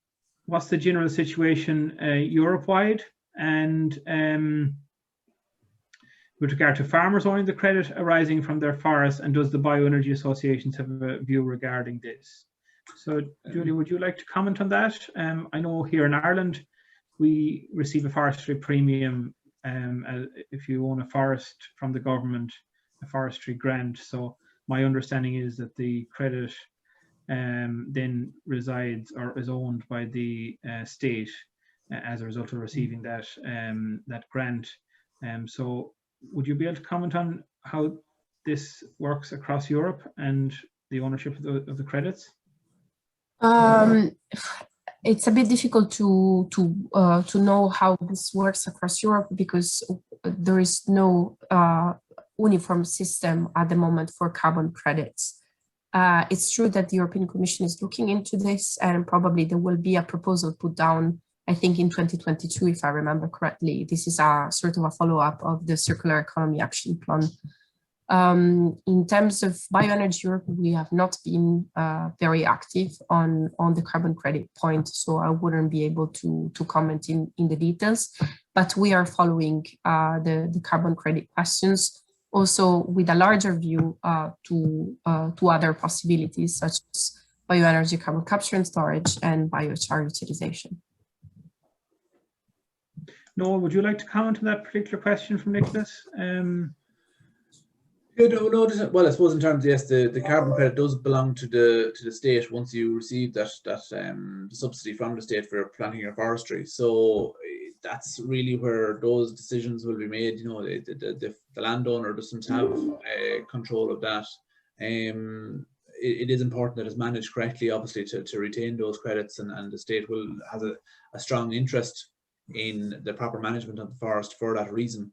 what's the general situation Europe-wide? And with regard to farmers owning the credit arising from their forests, and does the Bioenergy associations have a view regarding this? So, Julie, would you like to comment on that? I know here in Ireland, we receive a forestry premium if you own a forest from the government, a forestry grant. So my understanding is that the credit then resides or is owned by the state as a result of receiving that that grant. So would you be able to comment on how this works across Europe and the ownership of the credits? It's a bit difficult to know how this works across Europe, because there is no uniform system at the moment for carbon credits. It's true that the European Commission is looking into this, and probably there will be a proposal put down, I think in 2022, if I remember correctly. This is a sort of a follow-up of the Circular Economy Action Plan. In terms of Bioenergy Europe, we have not been very active on the carbon credit point, so I wouldn't be able to comment in the details, but we are following the carbon credit questions, also with a larger view to other possibilities such as bioenergy carbon capture and storage and biochar utilization. Noel, would you like to comment on that particular question from Nicholas? Well, I suppose in terms of, yes, the carbon credit does belong to the state once you receive that the subsidy from the state for planting your forestry. So that's really where those decisions will be made. You know, the landowner doesn't have control of that. It is important that it's managed correctly, obviously, to retain those credits, and the state has a strong interest in the proper management of the forest for that reason.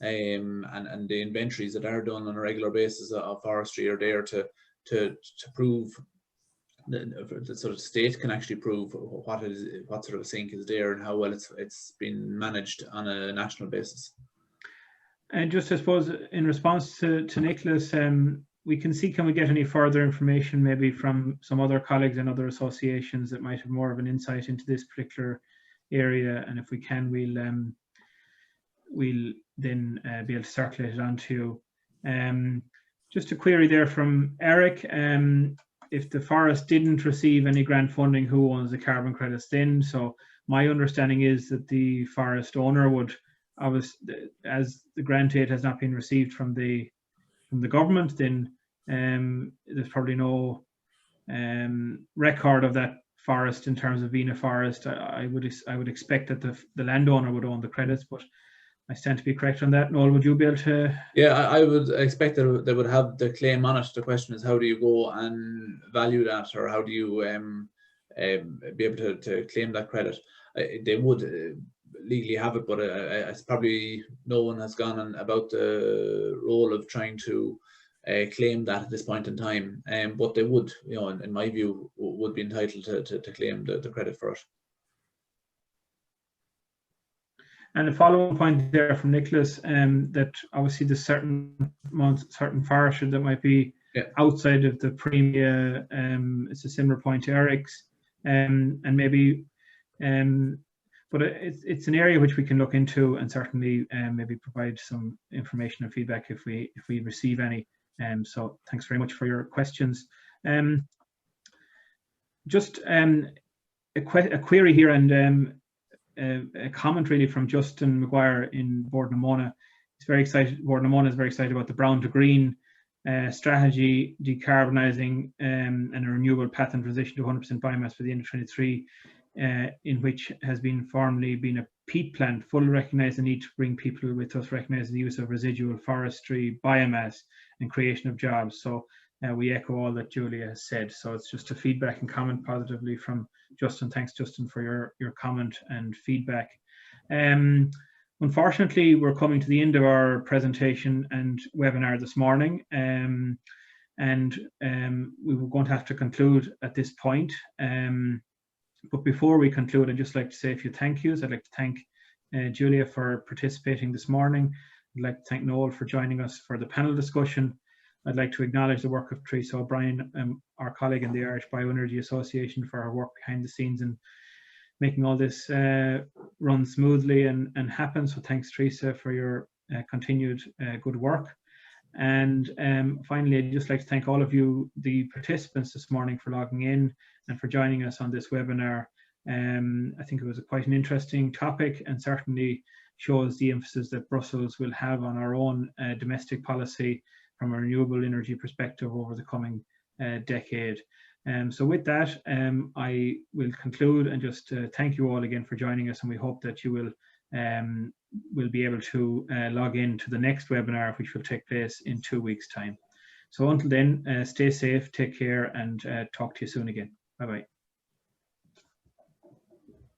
And the inventories that are done on a regular basis of forestry are there to prove the sort of state can actually prove what sort of sink is there and how well it's been managed on a national basis. And just, I suppose, in response to Nicholas, we can see, can we get any further information maybe from some other colleagues and other associations that might have more of an insight into this particular area, and if we can, we'll then be able to circulate it on to you. Just a query there from Eric. If the forest didn't receive any grant funding, who owns the carbon credits then? So my understanding is that the forest owner would, as the grant aid has not been received from the government, then there's probably no record of that forest in terms of being a forest. I would expect that the landowner would own the credits, but I stand to be correct on that. Noel, would you be able to? Yeah, I would expect that they would have the claim on it. The question is, how do you go and value that, or how do you be able to claim that credit? They would legally have it, but it's probably no one has gone on about the role of trying to claim that at this point in time. But they would, you know, in my view, would be entitled to claim the credit for it. And a follow-up point there from Nicholas, that obviously there's certain forestry that might be outside of the premia. It's a similar point to Eric's, and maybe, but it's an area which we can look into and certainly maybe provide some information and feedback if we receive any. So thanks very much for your questions. Just a query here and a comment really from Justin McGuire in Bordnamona. He's very excited. Bordnamona is very excited about the brown to green strategy, decarbonising and a renewable path and transition to 100% biomass for the end of 2023, in which has been formally been a peat plant. Fully recognise the need to bring people with us, recognise the use of residual forestry, biomass, and creation of jobs. So we echo all that Julia has said. So it's just a feedback and comment positively from Justin. Thanks, Justin, for your comment and feedback. Unfortunately, we're coming to the end of our presentation and webinar this morning, and we were going to have to conclude at this point. But before we conclude, I'd just like to say a few thank yous. I'd like to thank Julia for participating this morning. I'd like to thank Noel for joining us for the panel discussion. I'd like to acknowledge the work of Teresa O'Brien, our colleague in the Irish Bioenergy Association, for her work behind the scenes and making all this run smoothly and happen. So thanks, Teresa, for your continued good work. And finally, I'd just like to thank all of you, the participants this morning, for logging in and for joining us on this webinar. I think it was quite an interesting topic and certainly shows the emphasis that Brussels will have on our own domestic policy from a renewable energy perspective over the coming decade. So with that, I will conclude and just thank you all again for joining us, and we hope that you will be able to log in to the next webinar, which will take place in 2 weeks' time. So until then, stay safe, take care, and talk to you soon again. Bye-bye.